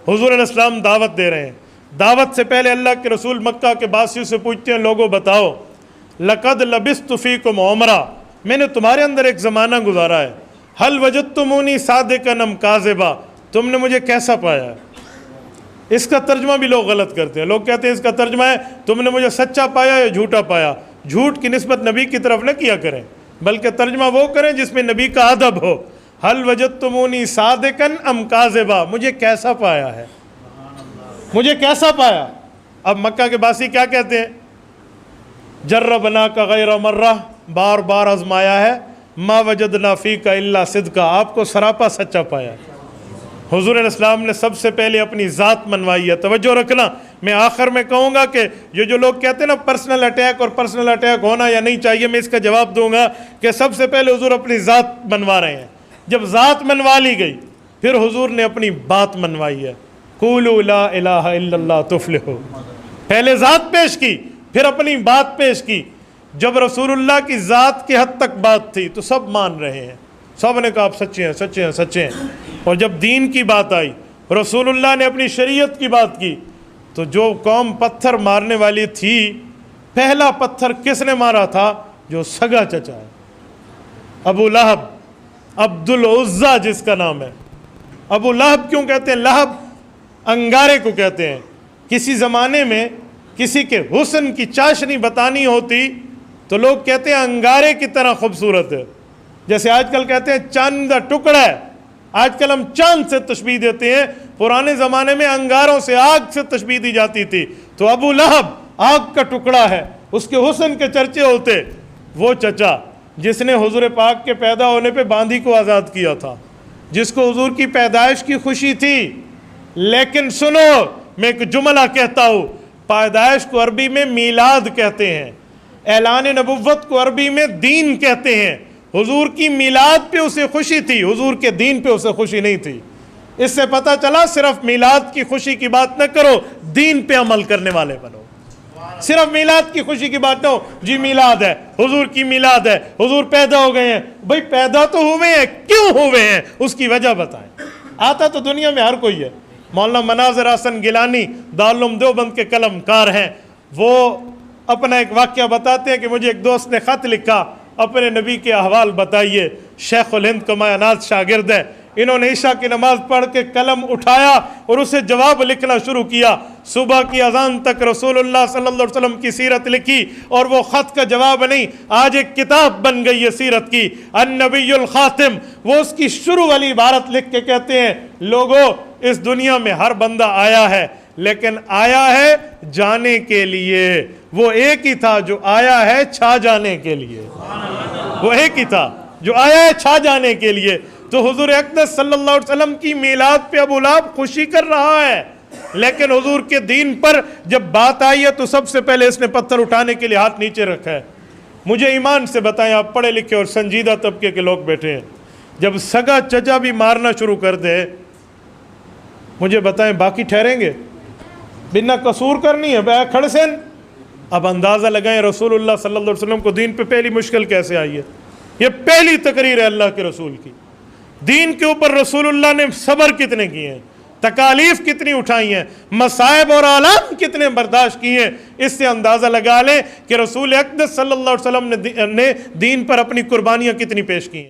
حضور علیہ السلام دعوت دے رہے ہیں. دعوت سے پہلے اللہ کے رسول مکہ کے باسیوں سے پوچھتے ہیں لوگوں بتاؤ لقد لبثت فیکم عمرا، میں نے تمہارے اندر ایک زمانہ گزارا ہے. حل وجدتمونی صادقا ام کاذبا، تم نے مجھے کیسا پایا ہے؟ اس کا ترجمہ بھی لوگ غلط کرتے ہیں. لوگ کہتے ہیں اس کا ترجمہ ہے تم نے مجھے سچا پایا یا جھوٹا پایا. جھوٹ کی نسبت نبی کی طرف نہ کیا کریں، بلکہ ترجمہ وہ کریں جس میں نبی کا ادب ہو. حل وجدتمونی صادقا ام کاذبا، مجھے کیسا پایا ہے، مجھے کیسا پایا. اب مکہ کے باسی کیا کہتے ہیں؟ جربنا کا غیر مرہ، بار بار آزمایا ہے. ما وجدنا فیک الا صدقا، آپ کو سراپا سچا پایا. حضور علیہ السلام نے سب سے پہلے اپنی ذات منوائی ہے. توجہ رکھنا، میں آخر میں کہوں گا کہ یہ جو لوگ کہتے ہیں نا پرسنل اٹیک اور پرسنل اٹیک ہونا یا نہیں چاہیے، میں اس کا جواب دوں گا کہ سب سے پہلے حضور اپنی ذات منوا رہے ہیں. جب ذات منوا لی گئی پھر حضور نے اپنی بات منوائی ہے. قولوا لا الہ الا اللہ تفلحوا، پہلے ذات پیش کی پھر اپنی بات پیش کی. جب رسول اللہ کی ذات کی حد تک بات تھی تو سب مان رہے ہیں، سب نے کہا آپ سچے ہیں سچے ہیں سچے ہیں. اور جب دین کی بات آئی، رسول اللہ نے اپنی شریعت کی بات کی، تو جو قوم پتھر مارنے والی تھی، پہلا پتھر کس نے مارا تھا؟ جو سگا چچا ہے، ابو لہب، عبد العزا جس کا نام ہے. ابو لہب کیوں کہتے ہیں؟ لہب انگارے کو کہتے ہیں. کسی زمانے میں کسی کے حسن کی چاشنی بتانی ہوتی تو لوگ کہتے ہیں انگارے کی طرح خوبصورت ہے. جیسے آج کل کہتے ہیں چاند کا ٹکڑا ہے، آج کل ہم چاند سے تشبیہ دیتے ہیں. پرانے زمانے میں انگاروں سے، آگ سے تشبیہ دی جاتی تھی. تو ابو لہب آگ کا ٹکڑا ہے، اس کے حسن کے چرچے ہوتے. وہ چچا جس نے حضور پاک کے پیدا ہونے پہ باندھی کو آزاد کیا تھا، جس کو حضور کی پیدائش کی خوشی تھی. لیکن سنو، میں ایک جملہ کہتا ہوں، پیدائش کو عربی میں میلاد کہتے ہیں، اعلان نبوت کو عربی میں دین کہتے ہیں. حضور کی میلاد پہ اسے خوشی تھی، حضور کے دین پہ اسے خوشی نہیں تھی. اس سے پتہ چلا صرف میلاد کی خوشی کی بات نہ کرو، دین پہ عمل کرنے والے بنو. صرف میلاد کی خوشی کی بات نہ ہو، جی میلاد ہے، حضور کی میلاد ہے، حضور پیدا ہو گئے ہیں. بھئی پیدا تو ہوئے ہیں، کیوں ہوئے ہیں اس کی وجہ بتائیں. آتا تو دنیا میں ہر کوئی ہے. مولانا مناظر حسن گیلانی دارالعلوم دیوبند کے قلم کار ہیں. وہ اپنا ایک واقعہ بتاتے ہیں کہ مجھے ایک دوست نے خط لکھا، اپنے نبی کے احوال بتائیے. شیخ الہند کا مایہ ناز شاگرد ہے. انہوں نے عشاء کی نماز پڑھ کے قلم اٹھایا اور اسے جواب لکھنا شروع کیا. صبح کی اذان تک رسول اللہ صلی اللہ علیہ وسلم کی سیرت لکھی، اور وہ خط کا جواب نہیں، آج ایک کتاب بن گئی ہے سیرت کی، النبی الخاتم. وہ اس کی شروع والی عبارت لکھ کے کہتے ہیں لوگوں، اس دنیا میں ہر بندہ آیا ہے، لیکن آیا ہے جانے کے لیے. وہ ایک ہی تھا جو آیا ہے چھا جانے کے لیے. وہ ایک ہی تھا جو آیا ہے چھا جانے کے لیے. تو حضور اقدس صلی اللہ علیہ وسلم کی میلاد پہ ابو لہب خوشی کر رہا ہے، لیکن حضور کے دین پر جب بات آئی ہے تو سب سے پہلے اس نے پتھر اٹھانے کے لیے ہاتھ نیچے رکھا ہے. مجھے ایمان سے بتائیں، آپ پڑھے لکھے اور سنجیدہ طبقے کے لوگ بیٹھے ہیں، جب سگا چچا بھی مارنا شروع کر دے، مجھے بتائیں باقی ٹھہریں گے؟ بنا قصور کرنی ہے بے کھڑسن. اب اندازہ لگائیں رسول اللہ صلی اللہ علیہ وسلم کو دین پہ پہلی مشکل کیسے آئی ہے. یہ پہلی تقریر ہے اللہ کے رسول کی. دین کے اوپر رسول اللہ نے صبر کتنے کیے ہیں، تکالیف کتنی اٹھائی ہیں، مصائب اور آلام کتنے برداشت کیے ہیں. اس سے اندازہ لگا لیں کہ رسول اقدس صلی اللہ علیہ وسلم نے دین پر اپنی قربانیاں کتنی پیش کی ہیں.